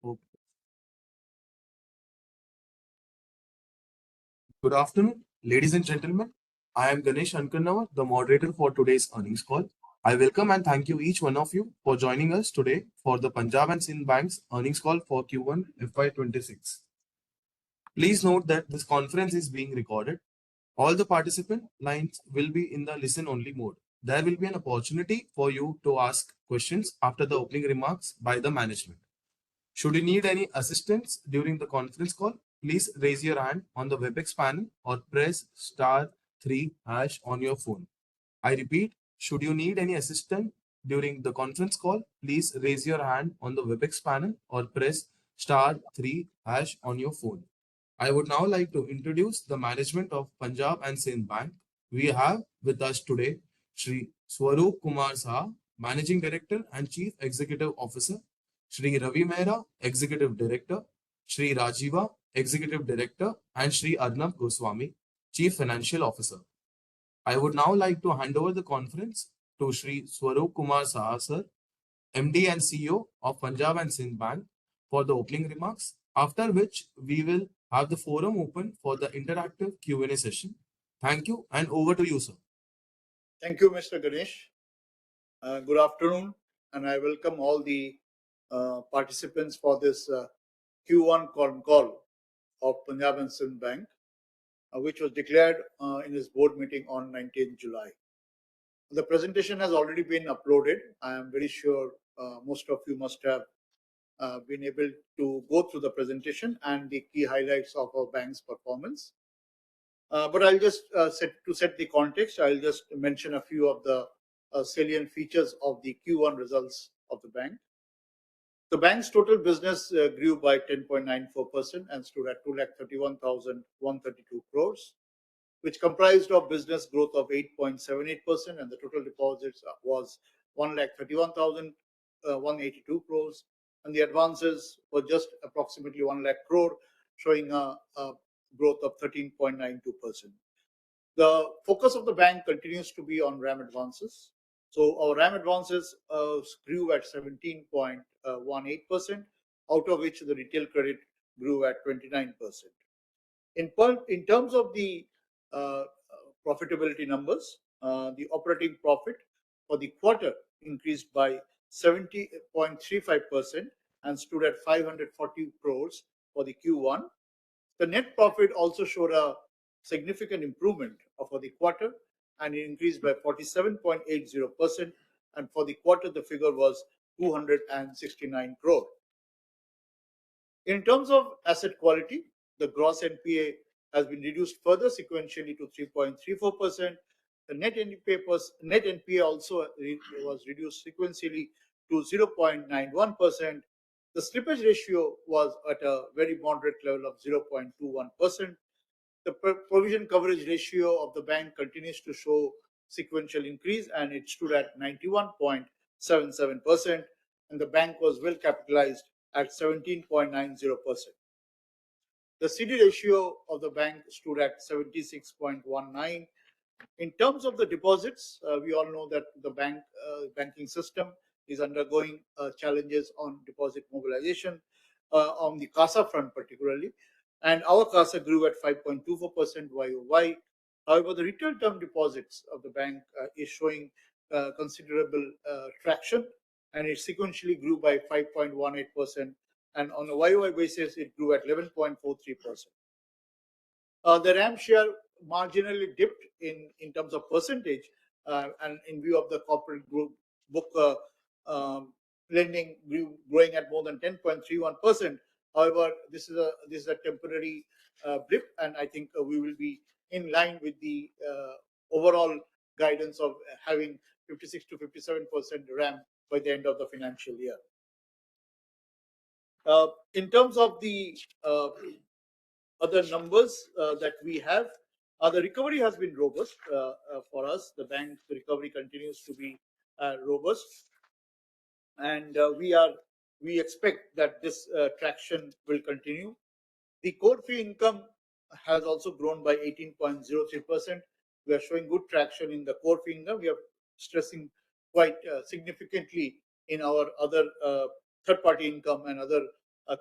Okay. Good afternoon, ladies and gentlemen. I am Ganesh Ankarnavar, the moderator for today's earnings call. I welcome and thank you each one of you for joining us today for the Punjab and Sindh Bank's earnings call for Q1 FY26. Please note that this conference is being recorded. All the participant lines will be in the listen-only mode. There will be an opportunity for you to ask questions after the opening remarks by the management. Should you need any assistance during the conference call, please raise your hand on the WebEx panel or press star 3 hash on your phone. I repeat, should you need any assistance during the conference call, please raise your hand on the WebEx panel or press star 3 hash on your phone. I would now like to introduce the management of Punjab and Sindh Bank. We have with us today Shri Swaroop Kumar Saha, Managing Director and Chief Executive Officer, Shri Ravi Mehra, Executive Director, Shri Rajiva, Executive Director, and Shri Arnab Goswami, Chief Financial Officer. I would now like to hand over the conference to Shri Swaroop Kumar Saha, sir, MD and CEO of Punjab and Sindh Bank, for the opening remarks, after which we will have the forum open for the interactive Q&A session. Thank you, and over to you, sir. Thank you, Mr. Ganesh. Good afternoon, and I welcome all the participants for this Q1 ConCall of Punjab and Sindh Bank, which was declared in his board meeting on 19th July. The presentation has already been uploaded. I am very sure most of you must have been able to go through the presentation and the key highlights of our bank's performance. But I'll just set the context, I'll just mention a few of the salient features of the Q1 results of the bank. The bank's total business grew by 10.94% and stood at 2,31,132 crores, which comprised of business growth of 8.78%, and the total deposits was 1,31,182 crores, and the advances were just approximately 1 lakh crore, showing a growth of 13.92%. The focus of the bank continues to be on RAM advances. So our RAM advances grew at 17.18%, out of which the retail credit grew at 29%. In terms of the profitability numbers, the operating profit for the quarter increased by 70.35% and stood at 540 crores for the Q1. The net profit also showed a significant improvement for the quarter, and it increased by 47.80%, and for the quarter the figure was 269 crore. In terms of asset quality, the gross NPA has been reduced further sequentially to 3.34%. The net NPA also was reduced sequentially to 0.91%. The slippage ratio was at a very moderate level of 0.21%. The provision coverage ratio of the bank continues to show sequential increase, and it stood at 91.77%, and the bank was well capitalized at 17.90%. The CD ratio of the bank stood at 76.19. In terms of the deposits, we all know that the banking system is undergoing challenges on deposit mobilization, on the CASA front particularly, and our CASA grew at 5.24% YOY. However, the retail term deposits of the bank is showing considerable traction, and it sequentially grew by 5.18%, and on a YOY basis it grew at 11.43%. The RAM share marginally dipped in terms of percentage, and in view of the corporate group book lending growing at more than 10.31%. However, this is a temporary blip, and I think we will be in line with the overall guidance of having 56 to 57% RAM by the end of the financial year. In terms of the other numbers that we have, the recovery has been robust for us. The bank's recovery continues to be robust, and we expect that this traction will continue. The core fee income has also grown by 18.03%. We are showing good traction in the core fee income. We are stressing quite significantly in our other third-party income and other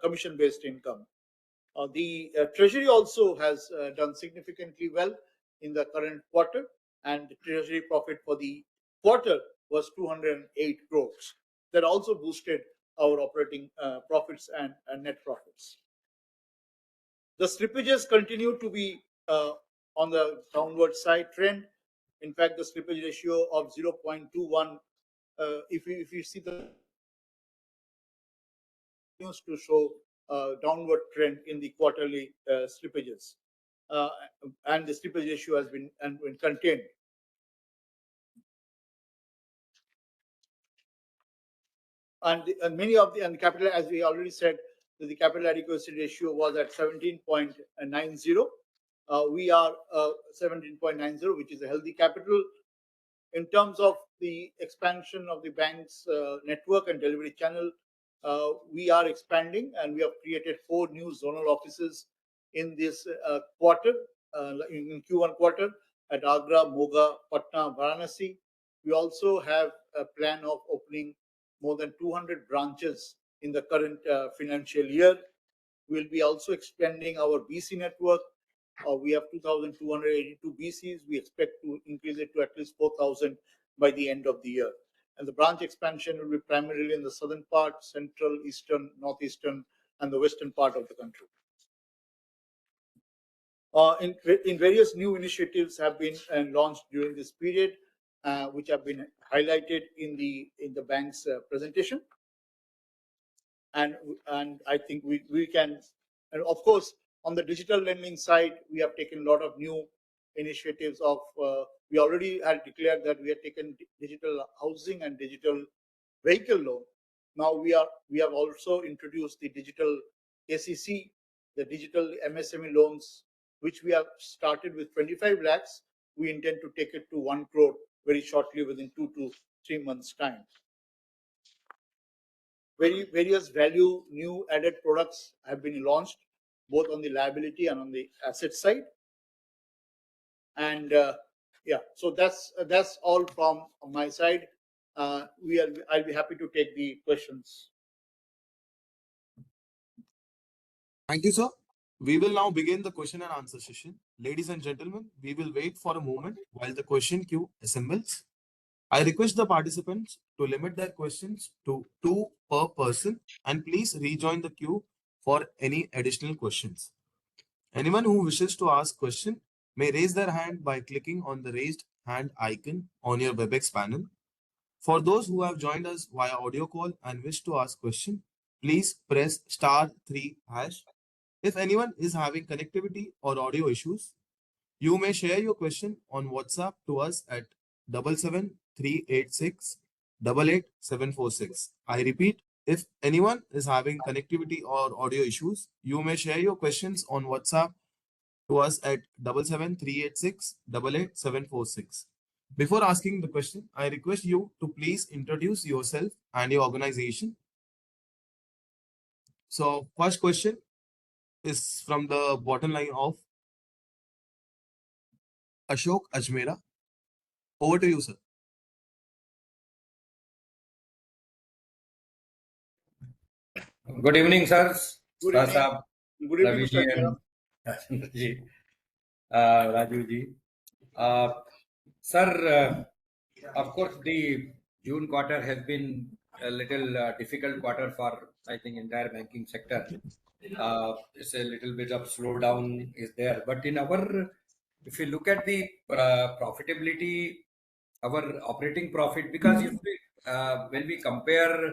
commission-based income. The treasury also has done significantly well in the current quarter, and the treasury profit for the quarter was 208 crores. That also boosted our operating profits and net profits. The slippages continue to be on the downward side trend. In fact, the slippage ratio of 0.21, if you see the continues to show downward trend in the quarterly slippages, and the slippage ratio has been contained. And many of the capital, as we already said, the capital adequacy ratio was at 17.90. We are 17.90, which is a healthy capital. In terms of the expansion of the bank's network and delivery channel, we are expanding, and we have created 4 new zonal offices in this quarter, in Q1 quarter, at Agra, Moga, Patna, Varanasi. We also have a plan of opening more than 200 branches in the current financial year. We'll be also expanding our BC network. We have 2,282 BCs. We expect to increase it to at least 4,000 by the end of the year. And the branch expansion will be primarily in the southern part, central, eastern, northeastern, and the western part of the country. In various new initiatives have been launched during this period, which have been highlighted in the bank's presentation. And I think we can, and of course, on the digital lending side, we have taken a lot of new initiatives of, we already had declared that we had taken digital housing and digital vehicle loan. Now we have also introduced the digital ACC, the digital MSME loans, which we have started with 25 lakhs. We intend to take it to 1 crore very shortly, within 2 to 3 months' time. Various value new added products have been launched, both on the liability and on the asset side. And yeah, so that's all from my side. I'll be happy to take the questions. Thank you, sir. We will now begin the question and answer session. Ladies and gentlemen, we will wait for a moment while the question queue assembles. I request the participants to limit their questions to 2 per person, and please rejoin the queue for any additional questions. Anyone who wishes to ask question may raise their hand by clicking on the raised hand icon on your WebEx panel. For those who have joined us via audio call and wish to ask question, please press *3#. If anyone is having connectivity or audio issues, you may share your question on WhatsApp to us at 77386 88746. I repeat, if anyone is having connectivity or audio issues, you may share your questions on WhatsApp to us at 77386 88746. Before asking the question, I request you to please introduce yourself and your organization. So, first question is from the bottom line of Ashok Ajmera. Over to you, sir. Good evening, sirs. Good evening. Good evening, Ravi ji Mr. and Raju ji. Sir, of course, the June quarter has been a little difficult quarter for, I think, entire banking sector. It's a little bit of slowdown is there. But in our, if you look at the profitability, our operating profit, because if we, when we compare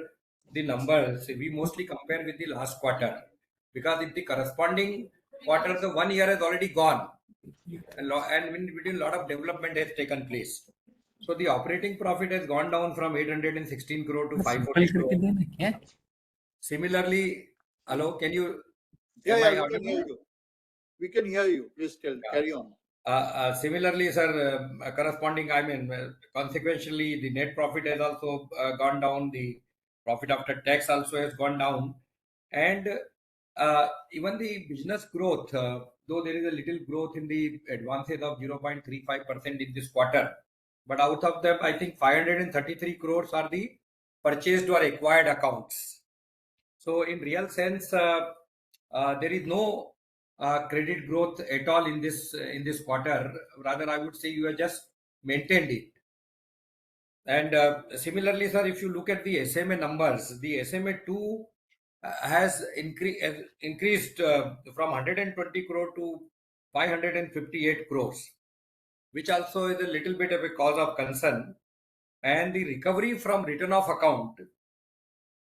the numbers, we mostly compare with the last quarter, because in the corresponding quarter, the 1 year has already gone, and in between a lot of development has taken place. So the operating profit has gone down from 816 crore to 540 crore. Similarly, hello, can you? Yeah, we can hear you. We can hear you. Please carry on. Similarly, sir, corresponding, I mean, consequentially, the net profit has also gone down. The profit after tax also has gone down. And even the business growth, though there is a little growth in the advances of 0.35% in this quarter, but out of them, I think 533 crores are the purchased or acquired accounts. So in real sense, there is no credit growth at all in this quarter. Rather, I would say you have just maintained it. And similarly, sir, if you look at the SMA numbers, the SMA2 has increased from 120 crore to 558 crores, which also is a little bit of a cause of concern. And the recovery from written off account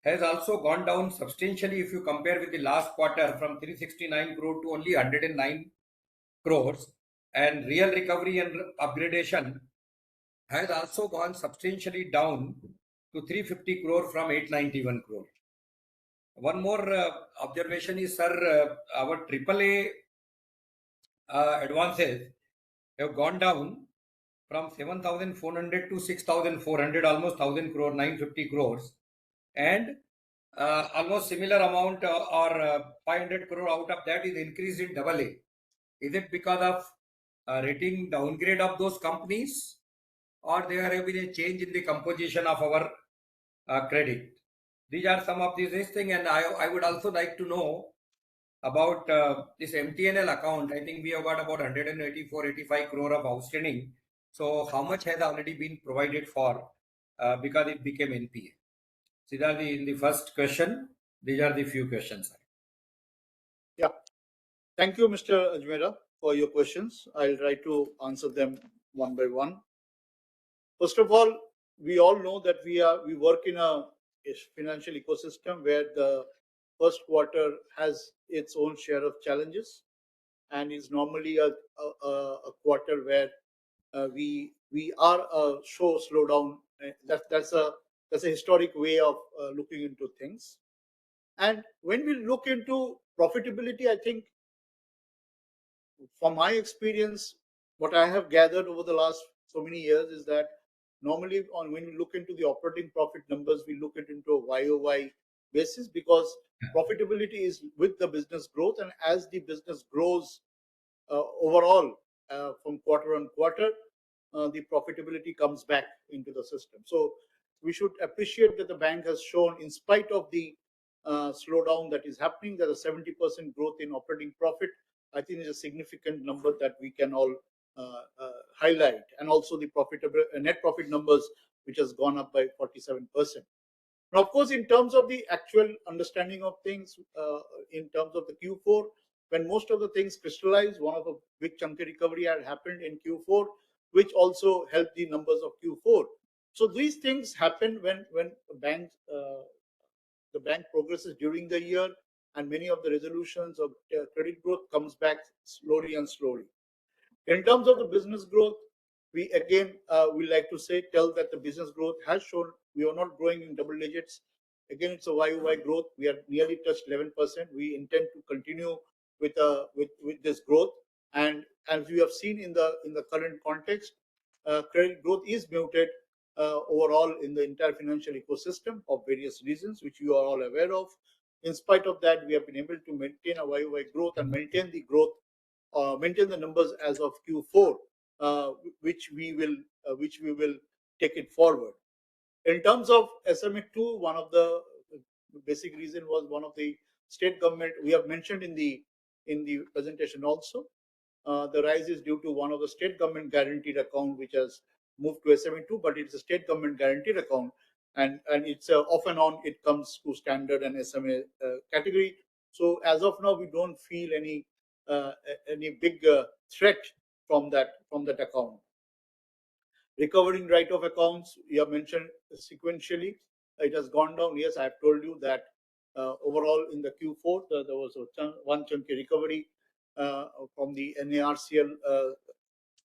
has also gone down substantially if you compare with the last quarter from 369 crore to only 109 crores. And real recovery and upgradation has also gone substantially down to 350 crore from 891 crore. One more observation is, sir, our AAA advances have gone down from 7,400 to 6,400, almost 1,000 crore, 950 crores, and almost similar amount or 500 crore out of that is increased in AA. Is it because of rating downgrade of those companies, or there have been a change in the composition of our credit? These are some of these things, and I would also like to know about this MTNL account. I think we have got about 184-85 crore of outstanding. So how much has already been provided for because it became NPA? These are the first question. These are the few questions. Yeah. Thank you, Mr. Ajmera, for your questions. I'll try to answer them one by one. First of all, we all know that we work in a financial ecosystem where the first quarter has its own share of challenges, and is normally a quarter where we are show slowdown. That's a historic way of looking into things. And when we look into profitability, I think from my experience, what I have gathered over the last so many years is that normally when we look into the operating profit numbers, we look it into a YOY basis, because profitability is with the business growth, and as the business grows overall from quarter on quarter, the profitability comes back into the system. So we should appreciate that the bank has shown, in spite of the slowdown that is happening, that a 70% growth in operating profit, I think, is a significant number that we can all highlight. And also the profitable net profit numbers, which has gone up by 47%. Now, of course, in terms of the actual understanding of things, in terms of the Q4, when most of the things crystallized, one of a big chunky recovery had happened in Q4, which also helped the numbers of Q4. So these things happen when the bank progresses during the year, and many of the resolutions of credit growth comes back slowly and slowly. In terms of the business growth, we again we like to tell that the business growth has shown we are not growing in double digits. Again, it's a YOY growth. We are nearly touched 11%. We intend to continue with this growth, and as we have seen in the current context, credit growth is muted overall in the entire financial ecosystem of various reasons, which you are all aware of. In spite of that, we have been able to maintain a YOY growth and maintain the growth, maintain the numbers as of Q4, which we will take it forward. In terms of SMA2, one of the basic reason was one of the state government, we have mentioned in the presentation also. The rise is due to one of the state government guaranteed account which has moved to SMA2, but it's a state government guaranteed account, and it's off and on it comes to standard and SMA category. So as of now, we don't feel any big threat from that account. Recovering write-off accounts, you have mentioned sequentially, it has gone down. Yes, I have told you that overall in the Q4 there was one chunky recovery from the NARCL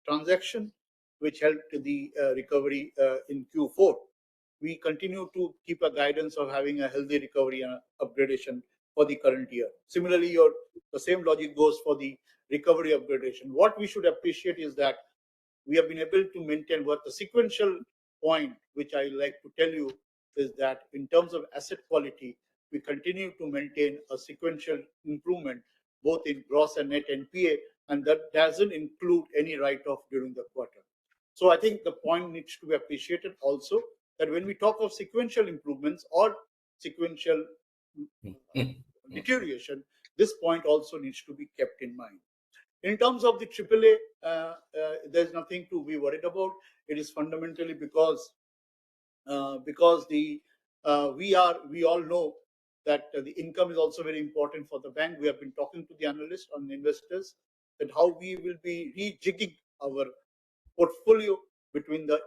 transaction, which helped the recovery in Q4. We continue to keep a guidance of having a healthy recovery and upgradation for the current year. Similarly, the same logic goes for the recovery upgradation. What we should appreciate is that we have been able to maintain what the sequential point, which I like to tell you, is that in terms of asset quality, we continue to maintain a sequential improvement both in gross and net NPA, and that doesn't include any write-off during the quarter. So I think the point needs to be appreciated also, that when we talk of sequential improvements or sequential deterioration, this point also needs to be kept in mind. In terms of the AAA, there's nothing to be worried about. It is fundamentally because we all know that the income is also very important for the bank. We have been talking to the analysts and investors that how we will be rejigging our portfolio between the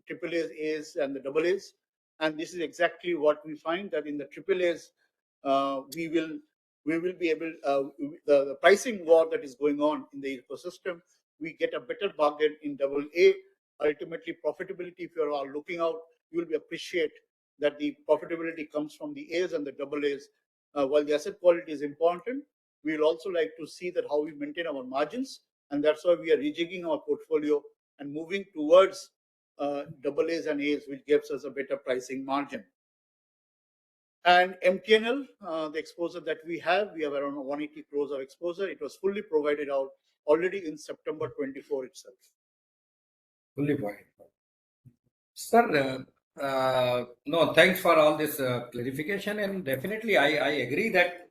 triple A's and the double A's, and this is exactly what we find that in the triple A's we will be able the pricing war that is going on in the ecosystem. We get a better bargain in double A. Ultimately, profitability, if you are all looking out, you will be appreciate that the profitability comes from the A's and the double A's. While the asset quality is important, we will also like to see that how we maintain our margins, and that's why we are rejigging our portfolio and moving towards double A's and A's, which gives us a better pricing margin. And MTNL, the exposure that we have around 180 crores of exposure. It was fully provided out already in September 24 itself. Fully provided. Sir, no, thanks for all this clarification, and definitely I agree that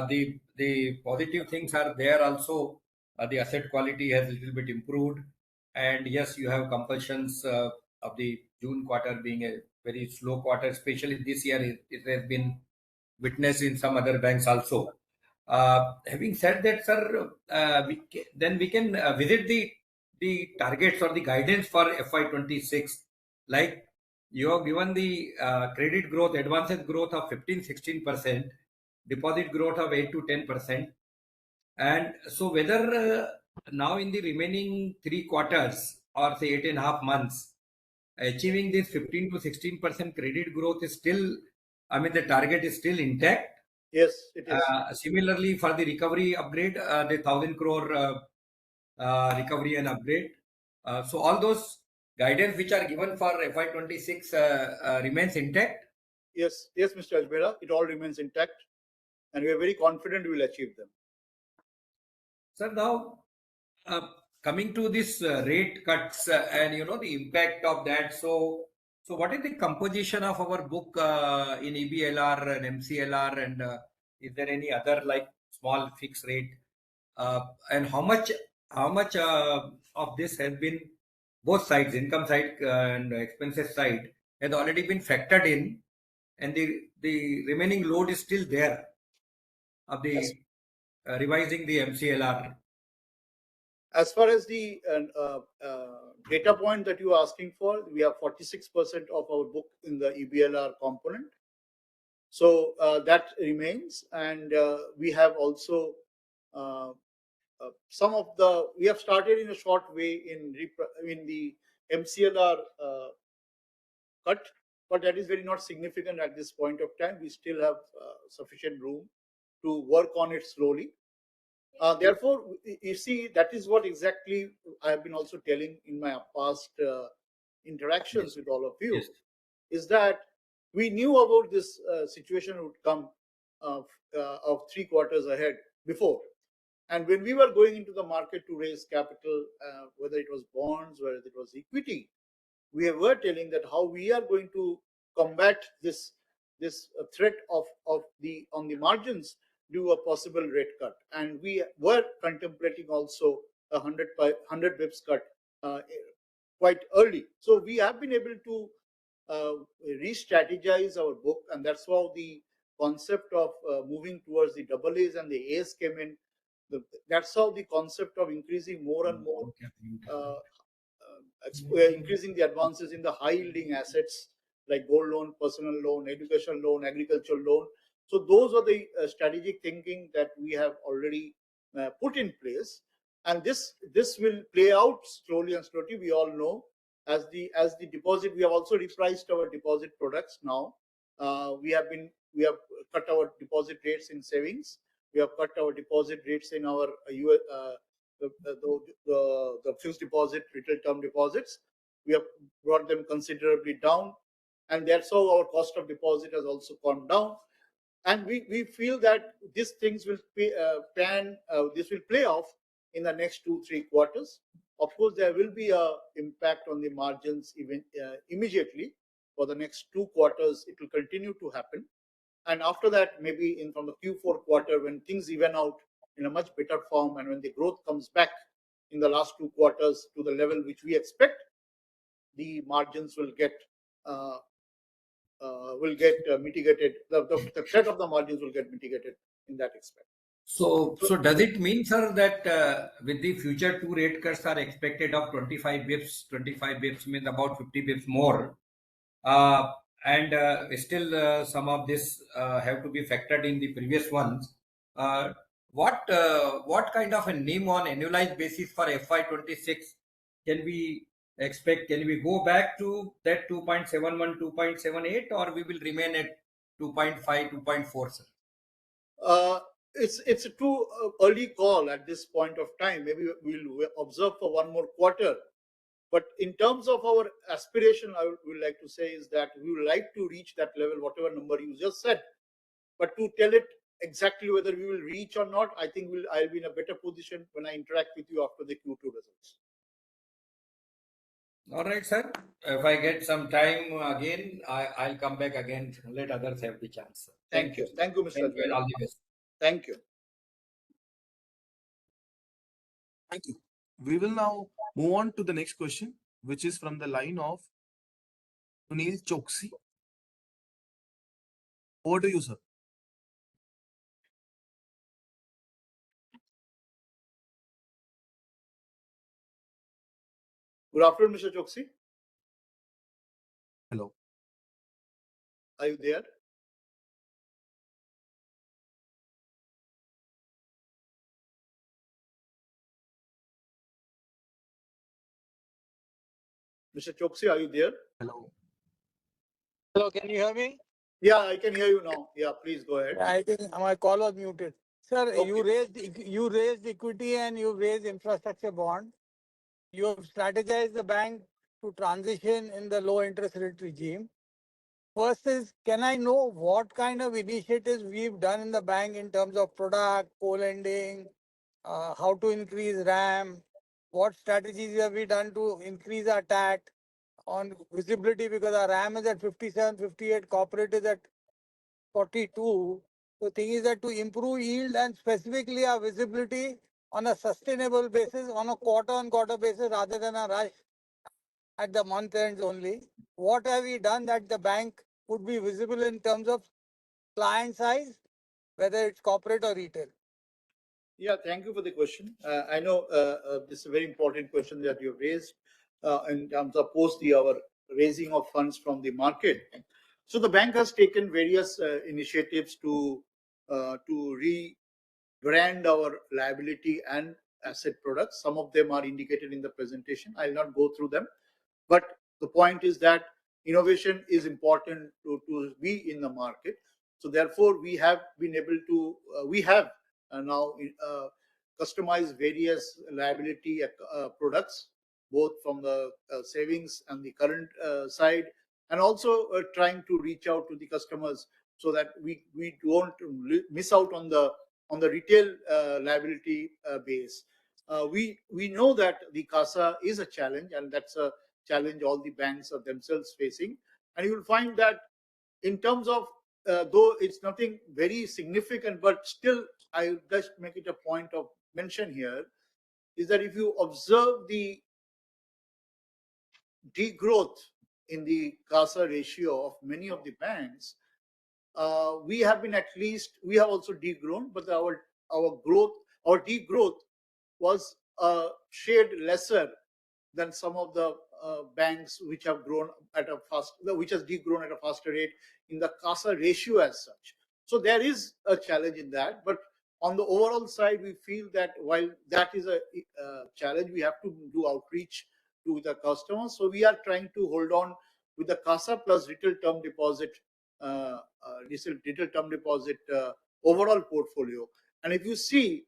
the positive things are there also. The asset quality has a little bit improved, and yes, you have compulsions of the June quarter being a very slow quarter, especially this year. It has been witnessed in some other banks also. Having said that, sir, then we can visit the targets or the guidance for FY26. Like you have given the credit growth, advances growth of 15-16%, deposit growth of 8 to 10%. And so whether now in the remaining 3 quarters or say 8.5 months, achieving this 15 to 16% credit growth is still, I mean, the target is still intact. Yes, it is. Similarly, for the recovery upgrade, the 1,000 crore recovery and upgrade. So all those guidance which are given for FY26 remains intact. Yes, Mr. Ajmera, it all remains intact, and we are very confident we will achieve them. Sir, now coming to this rate cuts and the impact of that. So what is the composition of our book in EBLR and MCLR, and is there any other like small fixed rate? And how much of this has been both sides, income side and expenses side, has already been factored in, and the remaining load is still there of the Yes. Revising the MCLR. As far as the data point that you are asking for, we have 46% of our book in the EBLR component. So that remains, and we have also we have started in a short way in the MCLR cut, but that is very not significant at this point of time. We still have sufficient room to work on it slowly. Therefore, you see, that is what exactly I have been also telling in my past interactions with all of you, is that we knew about this situation would come of 3 quarters ahead before. And when we were going into the market to raise capital, whether it was bonds, whether it was equity, we were telling that how we are going to combat this threat of on the margins due a possible rate cut, and we were contemplating also a 100 bips cut quite early. So we have been able to re-strategize our book, and that's how the concept of moving towards the double A's and the A's came in. That's how the concept of increasing more and more increasing the advances in the high yielding assets like gold loan, personal loan, education loan, agricultural loan. So those are the strategic thinking that we have already put in place, and this will play out slowly and slowly. We all know as the deposit, we have also repriced our deposit products now. We have cut our deposit rates in savings. We have cut our deposit rates in our the fixed deposit, retail term deposits. We have brought them considerably down, and that's how our cost of deposit has also gone down. And we feel that these things will this will play off in the next 2-3 quarters. Of course, there will be a impact on the margins even immediately. For the next 2 quarters, it will continue to happen. And after that, maybe from the Q4 quarter, when things even out in a much better form, and when the growth comes back in the last 2 quarters to the level which we expect, the margins will get mitigated. The threat of the margins will get mitigated in that aspect. So does it mean, sir, that with the future two rate cuts are expected of 25 bips, 25 bips means about 50 bips more, uh, and still some of this have to be factored in the previous ones. Uh, what kind of a NIM on annualized basis for FY26 can we expect? Can we go back to that 2.71, 2.78, or we will remain at 2.5, 2.4, sir? It's a too early call at this point of time. Maybe we'll observe for one more quarter. But in terms of our aspiration, I would like to say is that we would like to reach that level, whatever number you just said. But to tell it exactly whether we will reach or not, I think I'll be in a better position when I interact with you after the Q2 results. All right, sir. If I get some time again, I'll come back again. Let others have the chance. Thank you. Thank you, Mr. Thank you, and all the best. Thank you. Thank you. We will now move on to the next question, which is from the line of Sunil Choksi. Over to you, sir. Good afternoon, Mr. Choksi. Hello. Are you there? Mr. Choksi, are you there? Hello. Hello, can you hear me? Yeah, I can hear you now. Yeah, please go ahead. I think my call was muted. Sir, Okay. you raised equity and you raised infrastructure bond. You have strategized the bank to transition in the low interest rate regime. First is, can I know what kind of initiatives we've done in the bank in terms of product, co-lending, how to increase RAM, what strategies have we done to increase our TAT on visibility, because our RAM is at 57, 58, corporate is at 42. The thing is that to improve yield and specifically our visibility on a sustainable basis, on a quarter-on-quarter basis, rather than a rush at the month ends only, what have we done that the bank would be visible in terms of client size, whether it's corporate or retail? Yeah, thank you for the question. I know this is a very important question that you raised in terms of our raising of funds from the market. So the bank has taken various initiatives to rebrand our liability and asset products. Some of them are indicated in the presentation. I'll not go through them, but the point is that innovation is important to be in the market. So therefore, we have been able to now customize various liability products, both from the savings and the current side, and also trying to reach out to the customers so that we don't miss out on the retail liability base. We know that the CASA is a challenge, and that's a challenge all the banks are themselves facing. And you will find that in terms of though it's nothing very significant, but still I just make it a point of mention here, is that if you observe the degrowth in the CASA ratio of many of the banks, we have also degrown, but our degrowth was shared lesser than some of the banks which have grown which has degrown at a faster rate in the CASA ratio as such. So there is a challenge in that, but on the overall side, we feel that while that is a challenge, we have to do outreach to the customers. So we are trying to hold on with the CASA plus retail term deposit, overall portfolio. And if you see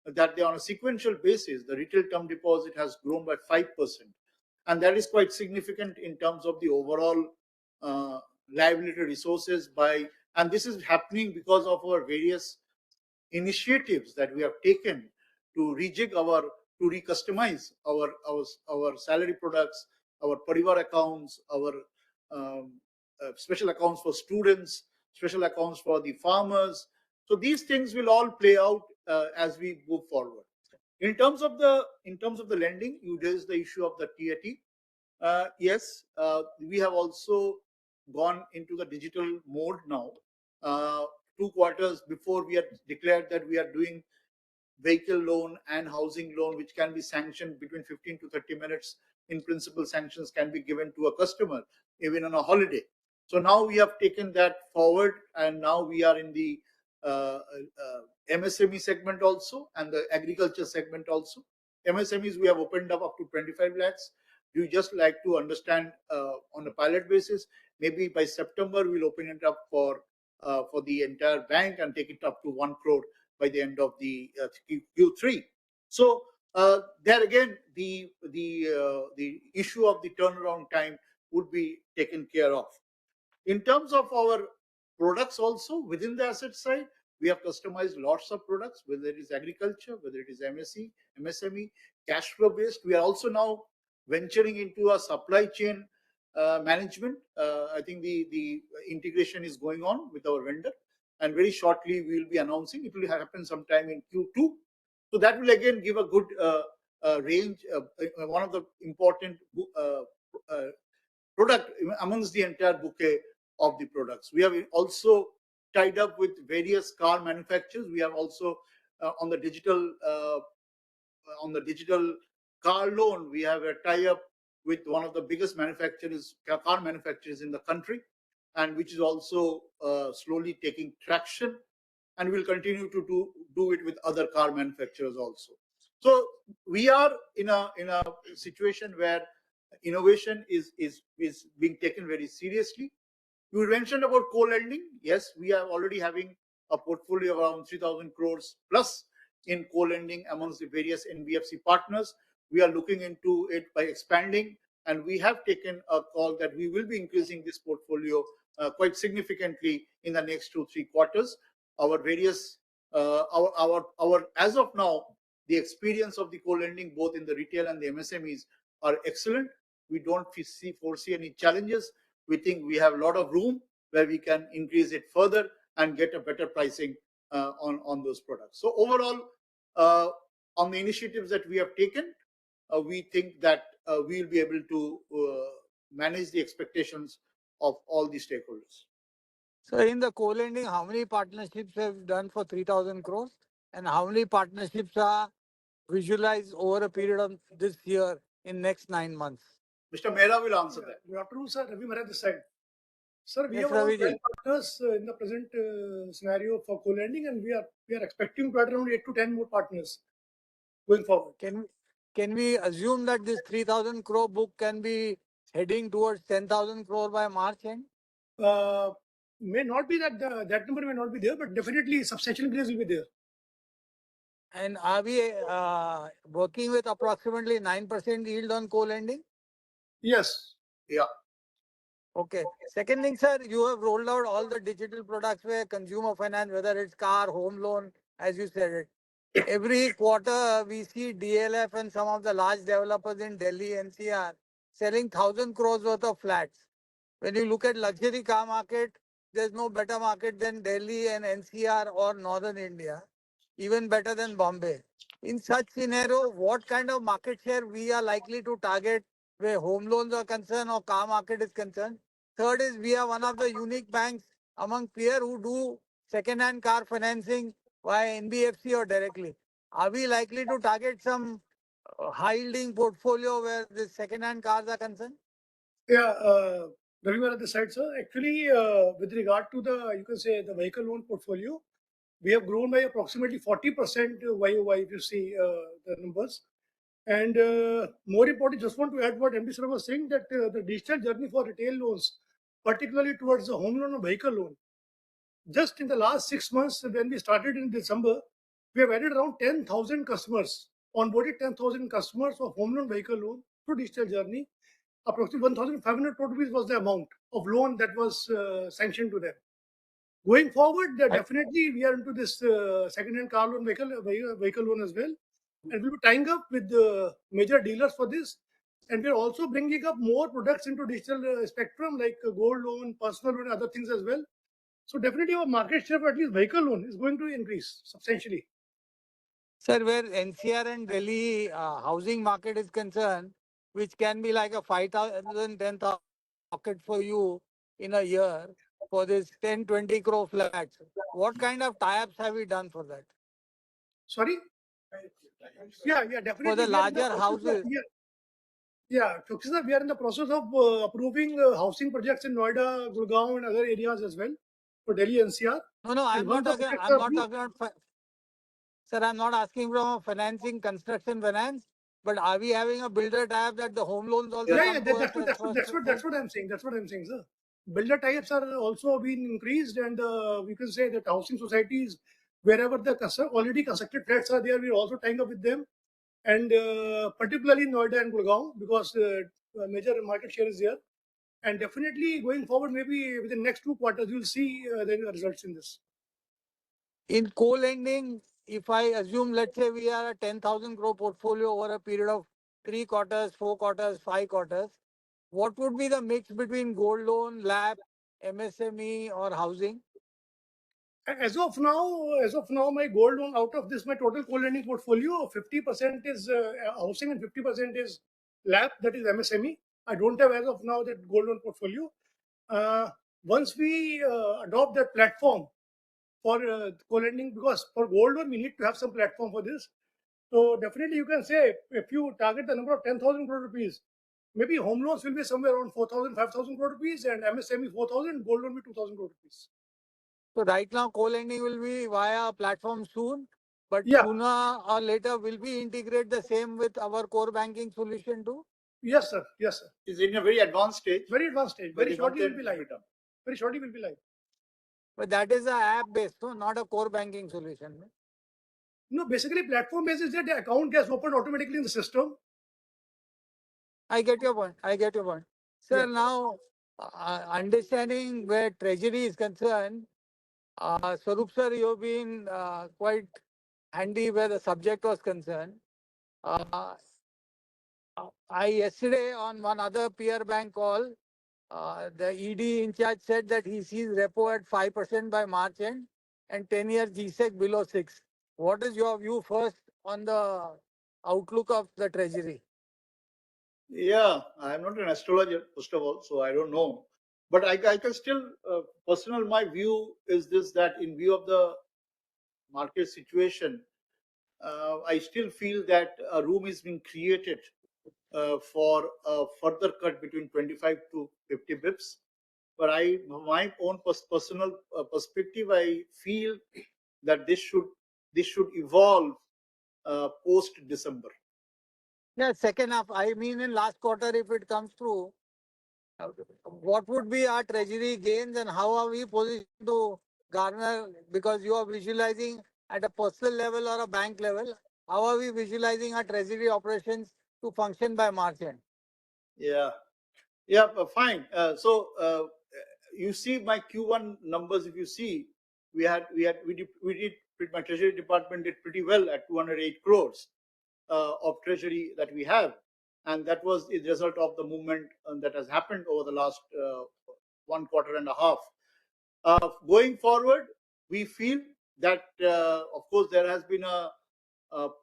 that on a sequential basis, the retail term deposit has grown by 5%. And that is quite significant in terms of the overall liability resources and this is happening because of our various initiatives that we have taken to recustomize our salary products, our parivar accounts, our special accounts for students. special accounts for the farmers. So these things will all play out as we move forward. In terms of the lending, you raised the issue of the TAT. Yes, we have also gone into the digital mode now. 2 quarters before, we had declared that we are doing vehicle loan and housing loan, which can be sanctioned between 15 to 30 minutes. In principle, sanctions can be given to a customer even on a holiday. So now we have taken that forward, and now we are in the MSME segment also, and the agriculture segment also. MSMEs, we have opened up to 25 lakhs. We just like to understand on a pilot basis. Maybe by September, we'll open it up for the entire bank and take it up to 1 crore by the end of the Q3. So there again, the issue of the turnaround time would be taken care of. In terms of our products also within the asset side, we have customized lots of products, whether it is agriculture, whether it is MSME, cash flow based. We are also now venturing into a supply chain management. I think the integration is going on with our vendor, and very shortly we will be announcing. It will happen sometime in Q2. So that will again give a good range, one of the important product amongst the entire bouquet of the products. We have also tied up with various car manufacturers. We have also on the digital car loan, we have a tie-up with one of the biggest car manufacturers in the country, and which is also slowly taking traction, and we'll continue to do it with other car manufacturers also. So we are in a situation where innovation is being taken very seriously. You mentioned about co-lending. Yes, we are already having a portfolio of around 3,000 crores plus in co-lending amongst the various NBFC partners. We are looking into it by expanding, and we have taken a call that we will be increasing this portfolio quite significantly in the next 2-3 quarters. Our various as of now, the experience of the co-lending both in the retail and the MSMEs are excellent. We don't foresee any challenges. We think we have a lot of room where we can increase it further and get a better pricing on those products. So overall, on the initiatives that we have taken, we think that we will be able to manage the expectations of all the stakeholders. So in the co-lending, how many partnerships have done for 3,000 crores, and how many partnerships are visualized over a period of this year in next 9 months? Mr. Mehra will answer that. Good afternoon, sir. Ravi Mehra this side. Sir, we Yes, have around Ravi 12 ji. partners in the present scenario for co-lending, and we are expecting to add around 8 to 10 more partners going forward. Can we assume that this 3,000 crore book can be heading towards 10,000 crore by March end? May not be that that number may not be there, but definitely substantial increase will be there. And are we working with approximately 9% yield on co-lending? Yes. Yeah. Okay. Second thing, sir, you have rolled out all the digital products where consumer finance, whether it's car, home loan, as you said it. Every quarter, we see DLF and some of the large developers in Delhi, NCR, selling 1,000 crores worth of flats. When you look at luxury car market, there's no better market than Delhi and NCR or Northern India, even better than Bombay. In such scenario, what kind of market share we are likely to target where home loans are concerned or car market is concerned? Third is we are one of the unique banks among peer who do second-hand car financing via NBFC or directly. Are we likely to target some high-yielding portfolio where the second-hand cars are concerned? Yeah, Ravi Mehra this side, sir. Actually, with regard to the, you can say, the vehicle loan portfolio, we have grown by approximately 40% YOY if you see the numbers. And more important, just want to add what MD sir was saying, that the digital journey for retail loans, particularly towards the home loan or vehicle loan, just in the last 6 months, when we started in December, we have added around 10,000 customers, onboarded 10,000 customers for home loan, vehicle loan through digital journey. Approximately 1,500 crore rupees was the amount of loan that was sanctioned to them. Going forward, definitely we are into this second-hand car loan, vehicle loan as well, and we'll be tying up with the major dealers for this. And we're also bringing up more products into digital spectrum, like gold loan, personal loan, other things as well. So definitely our market share for at least vehicle loan is going to increase substantially. Sir, where NCR and Delhi housing market is concerned, which can be like a 5,000, 10,000 pocket for you in a year for this 10, 20 crore flats. What kind of tie-ups have we done for that? Sorry? Yeah, For definitely the we are in the larger process of, houses. Choksi sir, we are in the process of approving housing projects in Noida, Gurgaon and other areas as well for Delhi NCR. No, And once the projects I'm are not approved, talking about, sir, I'm not asking from a financing, construction finance, but are we having a builder tie-up that the home loans also yeah, come to us that's what as first that's preference? what I'm saying. That's what I'm saying, sir. Builder types are also being increased, and we can say that housing societies, wherever the already constructed flats are there, we're also tying up with them, and particularly Noida and Gurgaon because major market share is there. And definitely going forward, maybe within the next 2 quarters, you'll see the results in this. In co-lending, if I assume, let's say we are a 10,000 crore portfolio over a period of 3 quarters, 4 quarters, 5 quarters, what would be the mix between gold loan, LAP, MSME or housing? As of now, my gold loan out of this, my total co-lending portfolio, 50% is housing and 50% is LAP, that is MSME. I don't have as of now that gold loan portfolio. Uh, Once we adopt that platform for co-lending, because for gold loan we need to have some platform for this. So definitely you can say if you target the number of 10,000 crore rupees, maybe home loans will be somewhere around 4,000, 5,000 crore rupees, and MSME 4,000, gold loan will be 2,000 crore rupees. So right now co-lending will be via platform soon, but Yeah, sooner or later will we integrate the same with our core banking solution too? yes, sir. Yes, sir. Is in a very advanced stage. Very advanced stage. Very Very shortly will month-end be will live. be done. Very shortly will be live. But that is a app based, so not a core banking solution. No, basically platform based is that the account gets opened automatically in the system. I get your point. I get your point. Yeah. Sir, now understanding where treasury is concerned, Swaroop sir, you've been quite handy where the subject was concerned. Uh, I yesterday on one other peer bank call, the ED in charge said that he sees repo at 5% by March end and 10-year GSEC below 6. What is your view first on the outlook of the treasury? Yeah, I'm not an astrologer, first of all, so I don't know. But I can still, personal, my view is this, that in view of the market situation, I still feel that a room is being created for a further cut between 25 to 50 bips. But my own personal perspective, I feel that this should evolve post December. Yeah, second half. I mean, in last quarter, if it comes through, what would be our treasury gains and how are we positioned to garner? Because you are visualizing at a personal level or a bank level, how are we visualizing our treasury operations to function by March end? Yeah, yeah, fine. So you see my Q1 numbers. If you see, my treasury department did pretty well at 208 crores of treasury that we have, and that was the result of the movement that has happened over the last 1 quarter and a half. Going forward, we feel that of course there has been a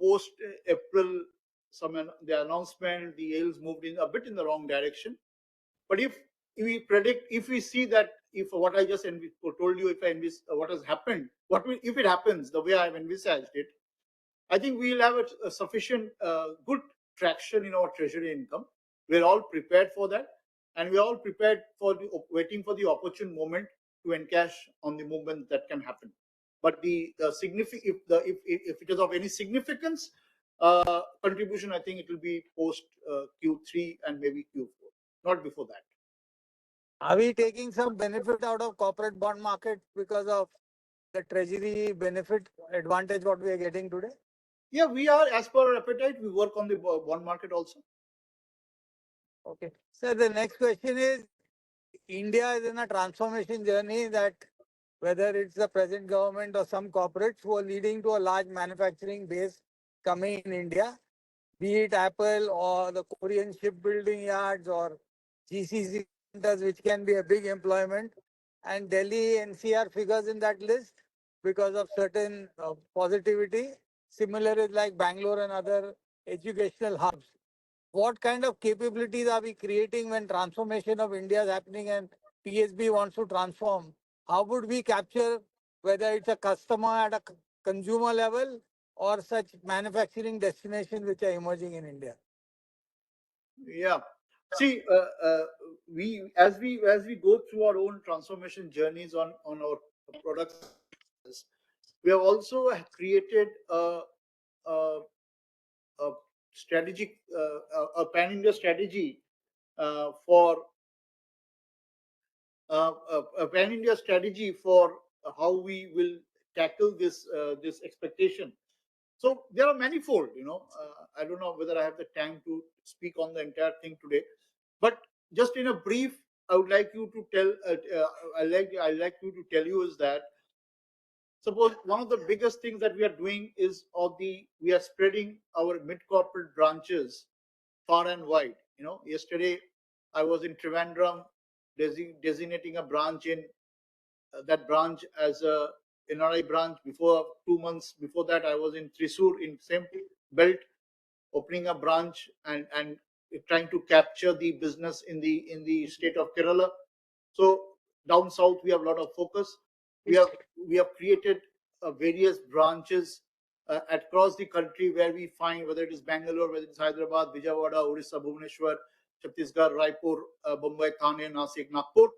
post April the announcement, the yields moved in a bit in the wrong direction. But if we see that, if what I just told you, what has happened, if it happens the way I've envisaged it, I think we'll have a sufficient good traction in our treasury income. We're all prepared for that, and we're all prepared for waiting for the opportune moment to encash on the movement that can happen. But the significant, if it is of any significance, contribution, I think it will be post Q3 and maybe Q4, not before that. Are we taking some benefit out of corporate bond market because of the treasury benefit advantage what we are getting today? Yeah, we are, as per our appetite, we work on the bond market also. Okay. So the next question is, India is in a transformation journey that whether it's the present government or some corporates who are leading to a large manufacturing base coming in India, be it Apple or the Korean shipbuilding yards or GCC centers, which can be a big employment. and Delhi NCR figures in that list because of certain positivity. Similar is like Bangalore and other educational hubs. What kind of capabilities are we creating when transformation of India is happening and PSB wants to transform? How would we capture whether it's a customer at a consumer level or such manufacturing destinations which are emerging in India? Yeah. See, we go through our own transformation journeys on our products, we have also created a, a strategic a pan India strategy for a pan India strategy for how we will tackle this expectation. So there are manifold. I don't know whether I have the time to speak on the entire thing today, but just in a brief, I would like you to tell. I like you to tell you is that suppose one of the biggest things that we are doing is we are spreading our mid corporate branches far and wide. Yesterday I was in Trivandrum designating a branch in that branch as a NRI branch. Before 2 months before that, I was in Thrissur in same belt, opening a branch and trying to capture the business in the state of Kerala. So down south we have a lot of focus. We have created various branches across the country where we find whether it is Bangalore, whether it's Hyderabad, Vijayawada, Orissa, Bhubaneswar, Chhattisgarh, Raipur, Bombay, Thane, Nasik, Nagpur.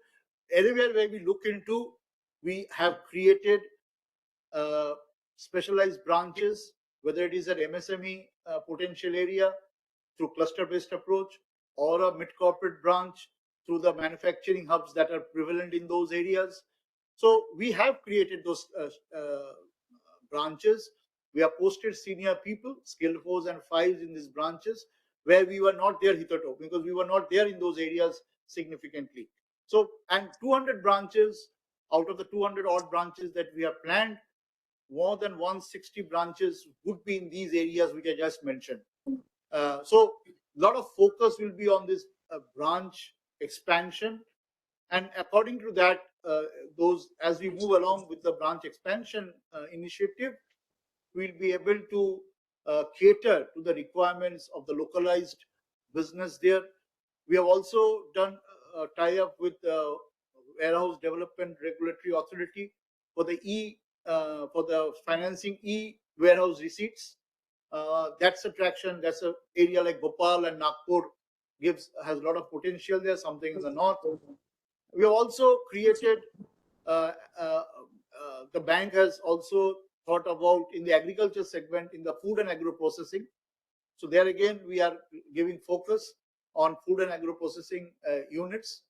Everywhere where we look into, we have created specialized branches, whether it is an MSME potential area through cluster-based approach or a mid-corporate branch through the manufacturing hubs that are prevalent in those areas. So we have created those branches. We have posted senior people, skill force and files in these branches where we were not there hitherto because we were not there in those areas significantly. So, and 200 branches out of the 200 odd branches that we have planned, more than 160 branches would be in these areas which I just mentioned. So a lot of focus will be on this branch expansion, and according to that, those as we move along with the branch expansion initiative, we'll be able to cater to the requirements of the localized business there. We have also done a tie-up with the Warehouse Development Regulatory Authority for the financing warehouse receipts. That's a traction. That's an area like Bhopal and Nagpur has a lot of potential there. Something in the north. We have also created. Uh, uh, the bank has also thought about in the agriculture segment in the food and agro processing. So there again, we are giving focus on food and agro processing units,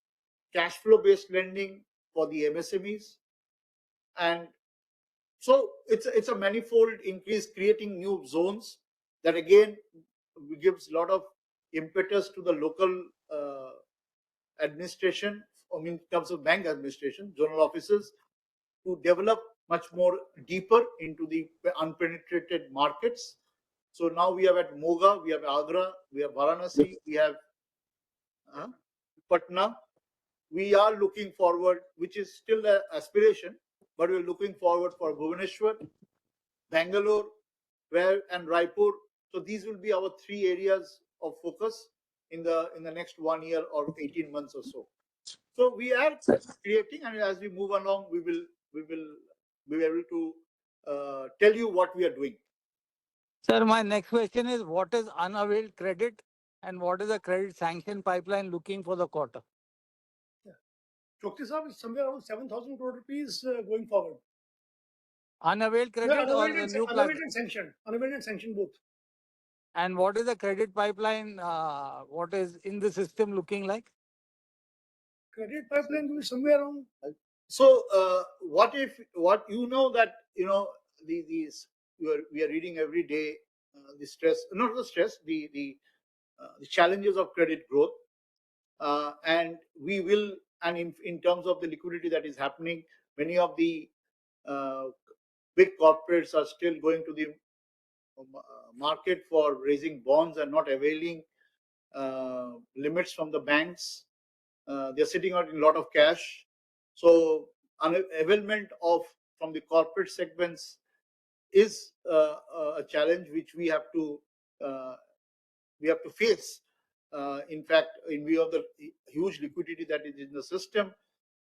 cash flow based lending for the MSMEs, and so it's a manifold increase, creating new zones that again gives a lot of impetus to the local administration. I mean, in terms of bank administration, zonal offices to develop much more deeper into the unpenetrated markets. So now we have at Moga, we have Agra, we have Varanasi, we have Patna. We are looking forward, which is still an aspiration, but we're looking forward for Bhubaneswar, Bangalore, and Raipur. So these will be our three areas of focus in the next 1 year or 18 months or so. So we are creating, and as we move along, we will be able to tell you what we are doing. Sir, my next question is what is unavailed credit and what is the credit sanction pipeline looking for the quarter? Chokti Sahab is somewhere around 7,000 crore rupees going forward. Unavailed credit or the new unavailed and sanctioned. Unavailed and sanctioned both. And what is the credit pipeline? What is in the system looking like? Credit pipeline will be somewhere around. So what you know that these we are reading every day the stress, not the stress, the challenges of credit growth, and we will, and in terms of the liquidity that is happening, many of the big corporates are still going to the market for raising bonds and not availing limits from the banks. They're sitting out in a lot of cash. So unavailment of from the corporate segments is a challenge which we have to face. In fact, in view of the huge liquidity that is in the system,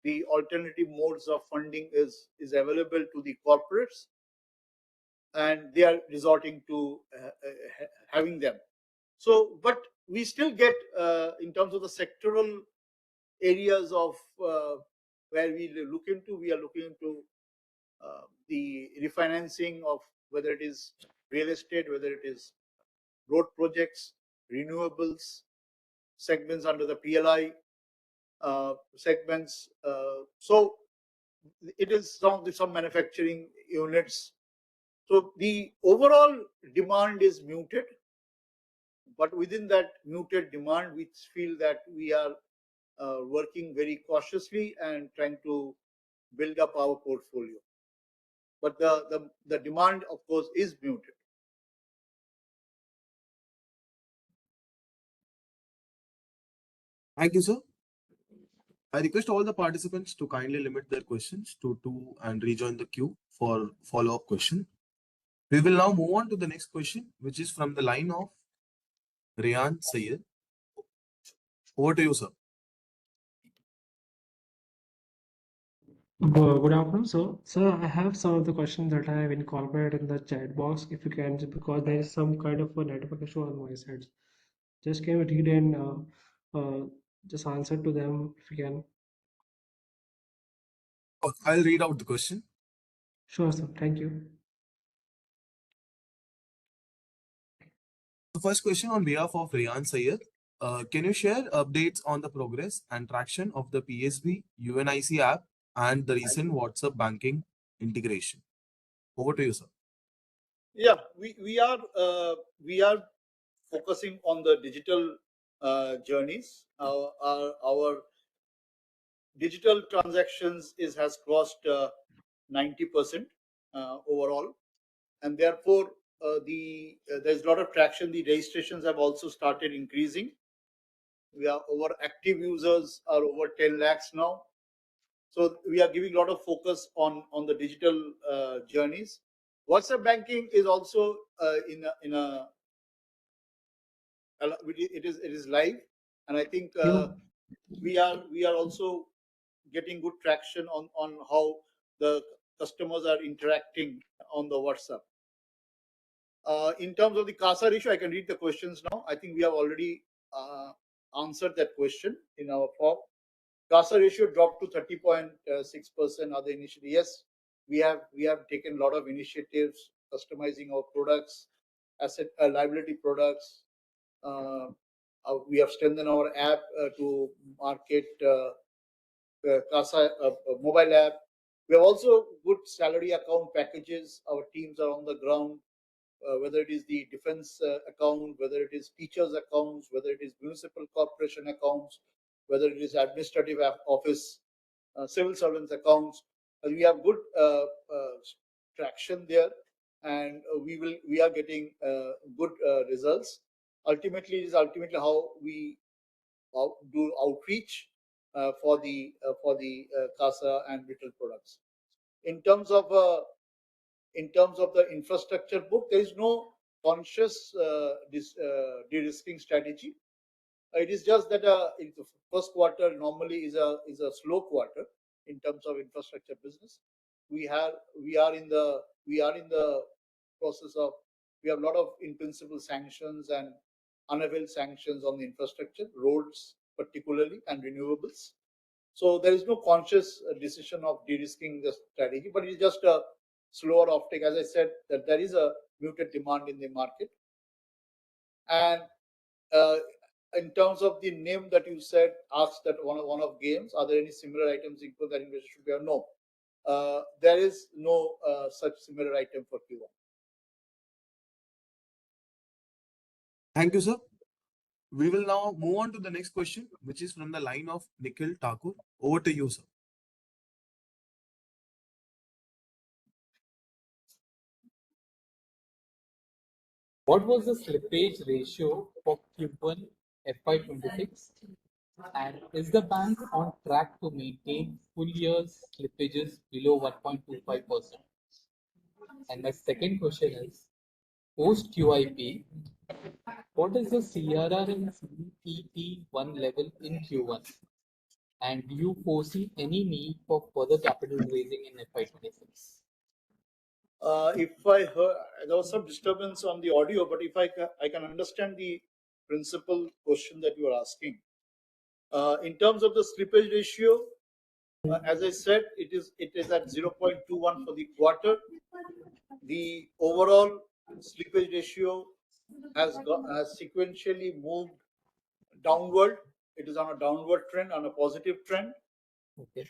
the alternative modes of funding is available to the corporates, and they are resorting to having them. So, but we still get in terms of the sectoral areas of where we look into, we are looking into the refinancing of whether it is real estate, whether it is road projects, renewables, segments under the PLI segments. So it is some manufacturing units. So the overall demand is muted, but within that muted demand, we feel that we are working very cautiously and trying to build up our portfolio. But the demand, of course, is muted. Thank you, sir. I request all the participants to kindly limit their questions to two and rejoin the queue for follow-up question. We will now move on to the next question, which is from the line of Rayan Sayed. Over to you, sir. Good afternoon, sir. Sir, I have some of the questions that I have incorporated in the chat box. If you can, just because there is some kind of a network issue on my side. Just can you read and just answer to them if you can? I'll read out the question. Sure, sir. Thank you. The first question on behalf of Rayan Sayed. Can you share updates on the progress and traction of the PSB UNIC app and the recent WhatsApp banking integration? Over to you, sir. Yeah, we are focusing on the digital journeys. Our digital transactions has crossed 90% overall, and therefore there's a lot of traction. The registrations have also started increasing. We are over active users are over 10 lakhs now. So we are giving a lot of focus on the digital journeys. WhatsApp banking is also in a it is live, and I think we are also getting good traction on how the customers are interacting on the WhatsApp. In terms of the CASA ratio, I can read the questions now. I think we have already answered that question in our form. CASA ratio dropped to 30.6%. Other initially, yes, we have taken a lot of initiatives, customizing our products, asset liability products. We have strengthened our app to market CASA mobile app. We have also good salary account packages. Our teams are on the ground, whether it is the defense account, whether it is teachers' accounts, whether it is municipal corporation accounts, whether it is administrative office, civil servants accounts. We have good traction there, and we are getting good results. Ultimately, it is how we do outreach for the CASA and retail products. In terms of the infrastructure book, there is no conscious de-risking strategy. It is just that the first quarter normally is a slow quarter in terms of infrastructure business. We are in the process of, we have a lot of in principle sanctions and unavailed sanctions on the infrastructure, roads particularly, and renewables. So there is no conscious decision of de-risking the strategy, but it's just a slower offtake. As I said, that there is a muted demand in the market. And in terms of the name that you said, asked that one of games, are there any similar items included that investor should be aware? No, there is no such similar item for Q1. Thank you, sir. We will now move on to the next question, which is from the line of Nikhil Thakur. Over to you, sir. What was the slippage ratio for Q1 FY26? And is the bank on track to maintain full year slippages below 1.25%? And my second question is, post QIP, what is the CRR and CET1 level in Q1? And do you foresee any need for further capital raising in FY26? If I heard, there was some disturbance on the audio, but if I can understand the principal question that you are asking. In terms of the slippage ratio, as I said, it is at 0.21 for the quarter. The overall slippage ratio has sequentially moved downward. It is on a downward trend, on a positive trend. Okay.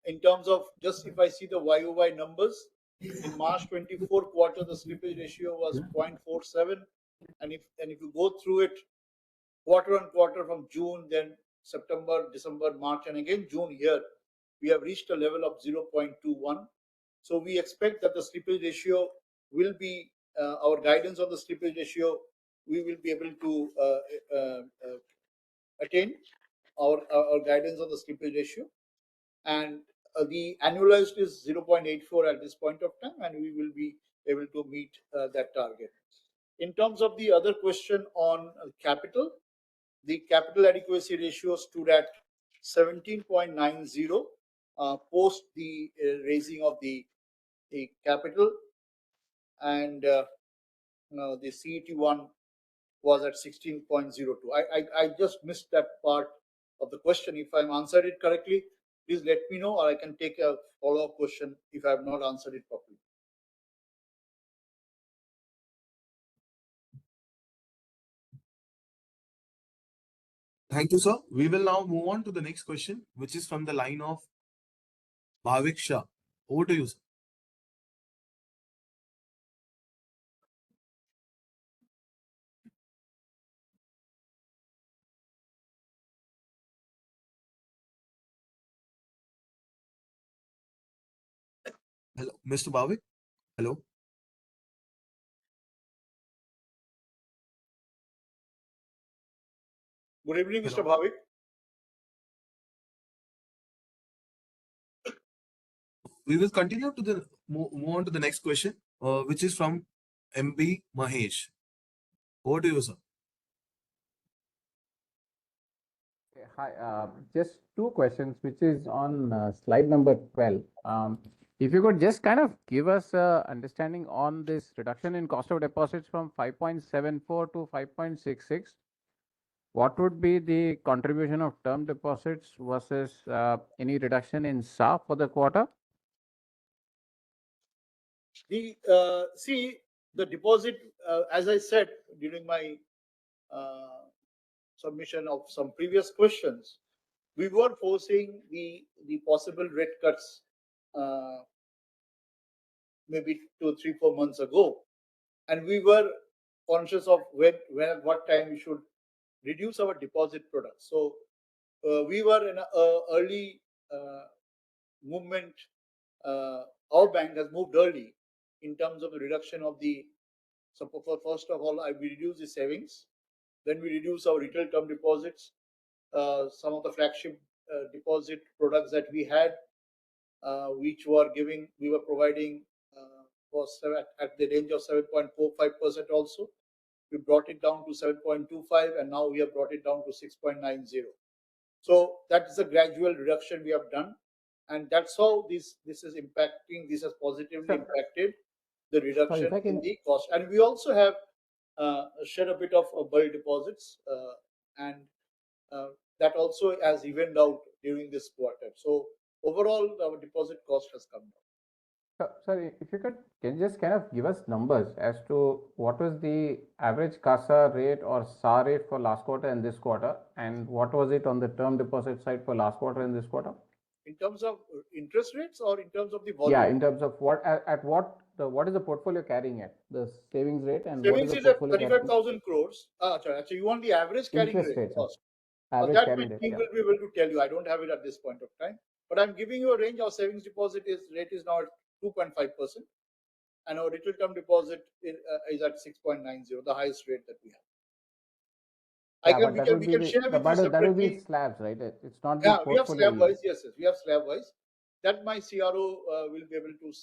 In terms of just if I see the YOY numbers, in March 24 quarter, the slippage ratio was 0.47. And if you go through it quarter on quarter from June, then September, December, March, and again June here, we have reached a level of 0.21. So we expect that the slippage ratio will be, our guidance on the slippage ratio, we will be able to attain our guidance on the slippage ratio. And the annualized is 0.84 at this point of time, and we will be able to meet that target. In terms of the other question on capital, the capital adequacy ratio stood at 17.90 post the raising of the capital, and the CET1 was at 16.02. I just missed that part of the question. If I've answered it correctly, please let me know, or I can take a follow-up question if I have not answered it properly. Thank you, sir. We will now move on to the next question, which is from the line of Bhavik Shah. Over to you, sir. Hello, Mr. Bhavik. Hello. Good evening, Mr. Hello. Bhavik. We will continue to the move on to the next question, which is from MB Mahesh. Over to you, sir. Hi, just two questions, which is on slide number 12. If you could just kind of give us an understanding on this reduction in cost of deposits from 5.74 to 5.66, what would be the contribution of term deposits versus any reduction in SA for the quarter? See, the deposit, as I said during my submission of some previous questions, we were foreseeing the possible rate cuts maybe 2, 3, 4 months ago, and we were conscious of when at what time we should reduce our deposit products. So we were in an early movement. Our bank has moved early in terms of the reduction of the. So first of all, we reduced the savings, then we reduced our retail term deposits, some of the flagship deposit products that we had, which we were providing was at the range of 7.45% also. We brought it down to 7.25, and now we have brought it down to 6.90. So that is a gradual reduction we have done, and that's how this is impacting. This has positively impacted the reduction in the cost. And we also have shed a bit of bulk deposits, and that also has evened out during this quarter. So overall, our deposit cost has come down. Sorry, if you can you just kind of give us numbers as to what was the average CASA rate or SA rate for last quarter and this quarter, and what was it on the term deposit side for last quarter and this quarter? In terms of interest rates or in terms of the volume? Yeah, in terms of what is the portfolio carrying at the savings rate, and savings what is the at 35,000 crores. Actually, you want the average carrying rate cost? Average that carrying my rate, team yeah. will be able to tell you. I don't have it at this point of time, but I'm giving you a range. Our savings deposit rate is now at 2.5%, and our retail term deposit is at 6.90, the highest rate that we have. Yeah, but we that would we be can the, share with you that would be separately. slabs, right? It's not the Yeah, we have portfolio slab yield. wise. Yes, yes, we have slab wise. That my CRO will be able to.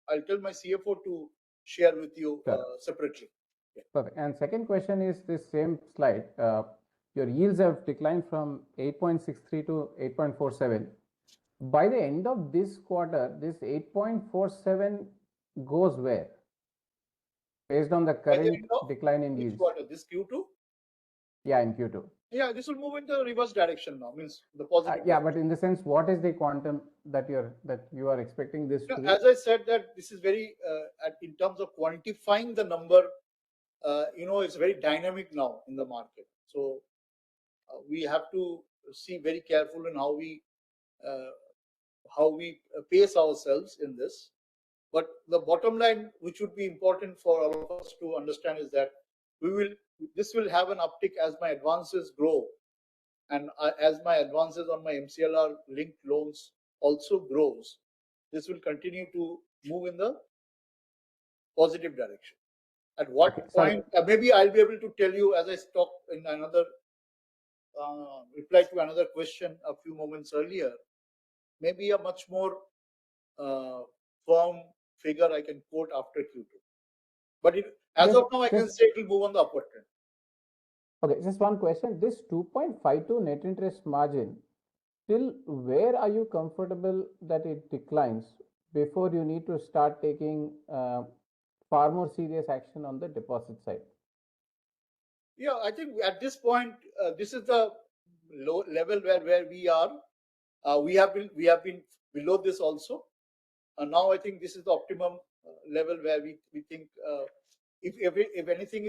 I'll tell my CFO to share with you Sure. separately. Yeah. Perfect. And second question is this same slide. Your yields have declined from 8.63 to 8.47. By the end of this quarter, this 8.47 goes where? Based on the By the current end of decline in which yields. quarter? This Q2. Yeah, in Q2. Yeah, this will move in the reverse direction now. Means the positive. Yeah, but in the sense, what is the quantum that you are expecting this to be? As I said, that this is very in terms of quantifying the number. It's very dynamic now in the market. So we have to see very careful in how we pace ourselves in this. But the bottom line, which would be important for all of us to understand, is that this will have an uptick as my advances grow, and as my advances on my MCLR linked loans also grows. This will continue to move in the positive direction. At what point? Maybe I'll be able to tell you as I talk in another reply to another question a few moments earlier. Maybe a much more firm figure I can quote after Q2. But as of now, I can say it will move on the upward trend. Okay, just one question. This 2.52 net interest margin, till where are you comfortable that it declines before you need to start taking far more serious action on the deposit side? Yeah, I think at this point, this is the low level where we are. We have been below this also. Now I think this is the optimum level where we think if anything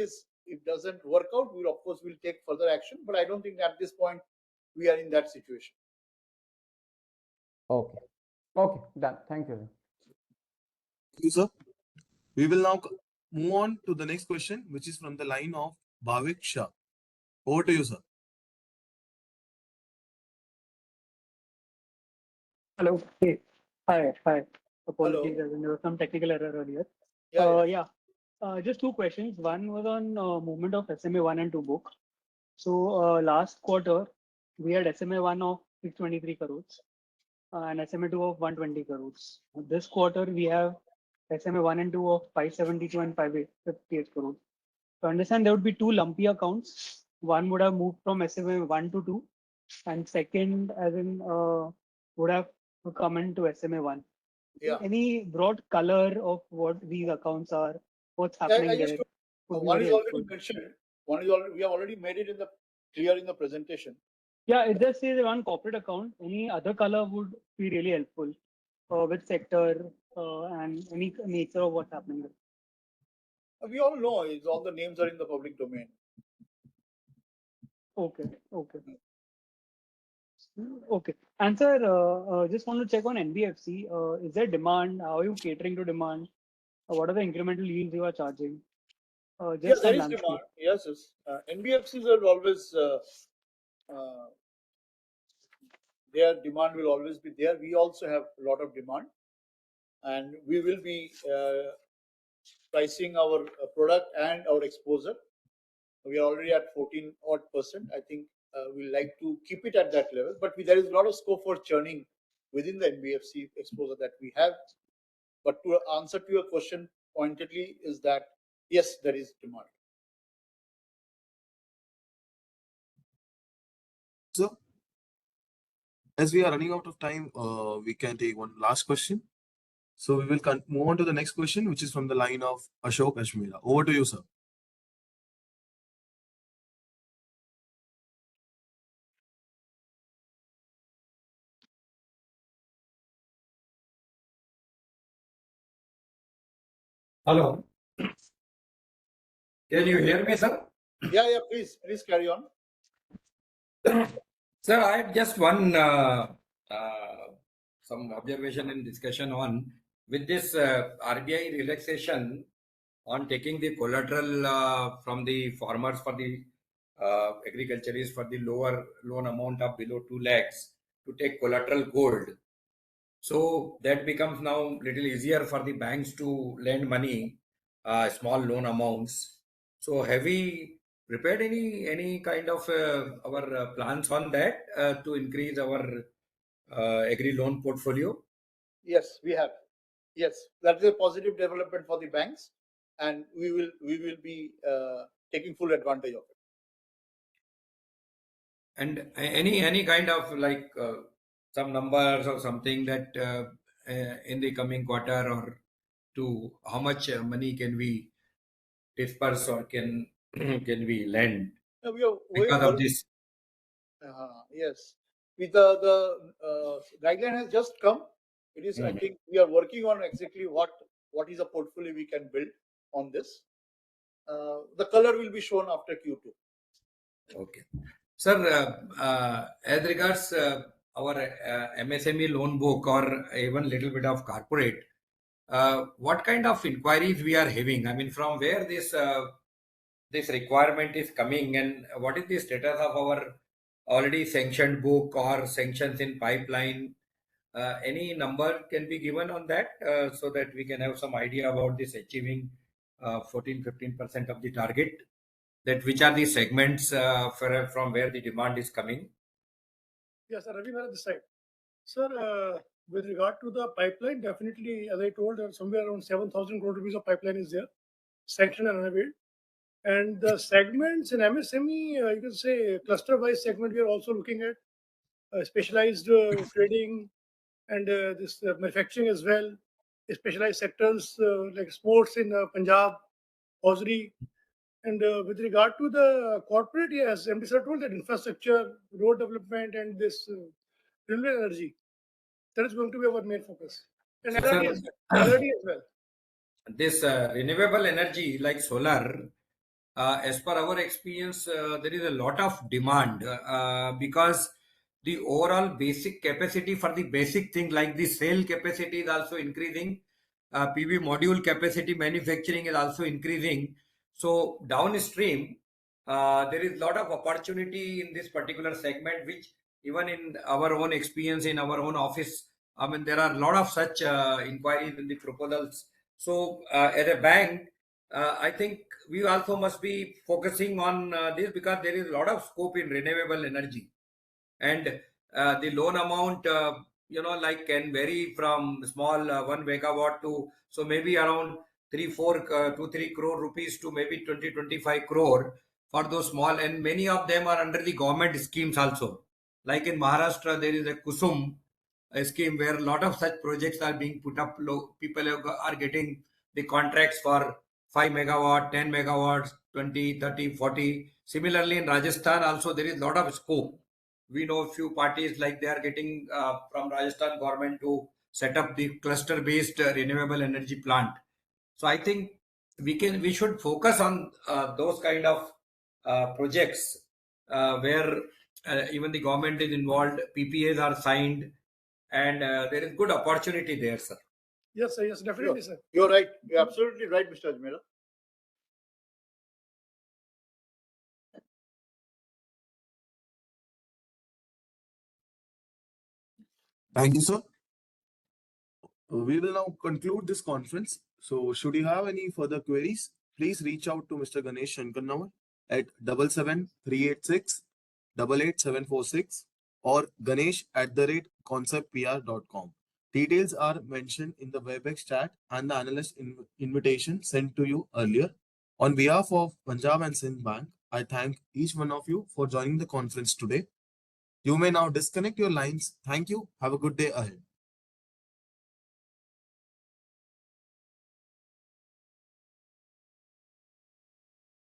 it doesn't work out, we'll take further action. But I don't think at this point we are in that situation. Okay. Okay, done. Thank you. Thank you, sir. We will now move on to the next question, which is from the line of Bhavik Shah. Over to you, sir. Hello. Hey. Hi. Apologies, Hello. there was some technical error earlier. Yeah. Just two questions. One was on movement of SMA 1 and 2 book. So last quarter, we had SMA 1 of 623 crores and SMA 2 of 120 crores. This quarter, we have SMA 1 and 2 of 572 and 558 crores. So I understand there would be two lumpy accounts. One would have moved from SMA 1 to 2, and second, as in, would have come into SMA 1. Yeah. Any broad color of what these accounts are, what's happening there? One is already mentioned. We have already made it clear in the presentation. Yeah, it just says one corporate account. Any other color would be really helpful. Which sector and any nature of what's happening there. We all know all the names are in the public domain. Okay. And sir, just want to check on NBFC. Is there demand? How are you catering to demand? What are the incremental yields you are charging? Yes, there is demand. Yes. NBFCs are always their demand will always be there. We also have a lot of demand, and we will be pricing our product and our exposure. We are already at 14% odd. I think we like to keep it at that level, but there is a lot of scope for churning within the NBFC exposure that we have. But to answer to your question pointedly is that yes, there is demand. So, as we are running out of time, we can take one last question. So we will move on to the next question, which is from the line of Ashok Ashmira. Over to you, sir. Hello. Can you hear me, sir? Yeah. Please carry on. Sir, I have just one some observation and discussion on with this RBI relaxation on taking the collateral from the farmers for the agriculturists for the lower loan amount of below 2 lakhs to take collateral gold. So that becomes now little easier for the banks to lend money, small loan amounts. So have we prepared any kind of our plans on that to increase our agri loan portfolio? Yes, we have. Yes, that is a positive development for the banks, and we will be taking full advantage of it. And any kind of like some numbers or something that in the coming quarter or two, how much money can we disperse or can can we lend We are because of this? yes, with the guideline has just come. It is. I think we are working on exactly what is a portfolio we can build on this. The color will be shown after Q2. Okay. Sir, as regards our MSME loan book or even little bit of corporate, what kind of inquiries we are having? I mean, from where this requirement is coming, and what is the status of our already sanctioned book or sanctions in pipeline? Any number can be given on that so that we can have some idea about this achieving 14-15% of the target, that which are the segments from where the demand is coming. Yes, sir, Ravi Mehra this side. Sir, with regard to the pipeline, definitely, as I told, somewhere around 7,000 crore rupees of pipeline is there, sanctioned and unavailed. And the segments in MSME, you can say cluster-wise segment, we are also looking at specialized trading and this manufacturing as well, specialized sectors like sports in Punjab, hosiery. And with regard to the corporate, yes, MD sir told that infrastructure, road development, and this renewable energy, that is going to be our main focus. And So, LRD sir, as well. LRD as well. this renewable energy like solar, as per our experience, there is a lot of demand because the overall basic capacity for the basic thing like the cell capacity is also increasing. PV module capacity manufacturing is also increasing. So downstream, there is a lot of opportunity in this particular segment, which even in our own experience in our own office, I mean, there are a lot of such inquiries in the proposals. So as a bank, I think we also must be focusing on this because there is a lot of scope in renewable energy, and the loan amount like can vary from small 1 megawatt to so maybe around 3 crore rupees to maybe 20-25 crore for those small, and many of them are under the government schemes also. Like in Maharashtra there is a Kusum scheme where a lot of such projects are being put up. People are getting the contracts for 5 megawatt, 10 megawatts, 20, 30, 40. Similarly in Rajasthan also there is a lot of scope. We know a few parties like they are getting from Rajasthan government to set up the cluster based renewable energy plant. So I think we should focus on those kind of projects where even the government is involved, PPAs are signed, and there is good opportunity there, sir. Yes, sir. Yes, definitely, sir. You're right. You're absolutely right, Mr. Ajmera. Thank you, sir. We will now conclude this conference. So, should you have any further queries, please reach out to Mr. Ganesh Shankarnawar at 77386 or ganesh@conceptpr.com. Details are mentioned in the WebEx chat and the analyst invitation sent to you earlier. On behalf of Punjab and Sindh Bank, I thank each one of you for joining the conference today. You may now disconnect your lines. Thank you. Have a good day ahead.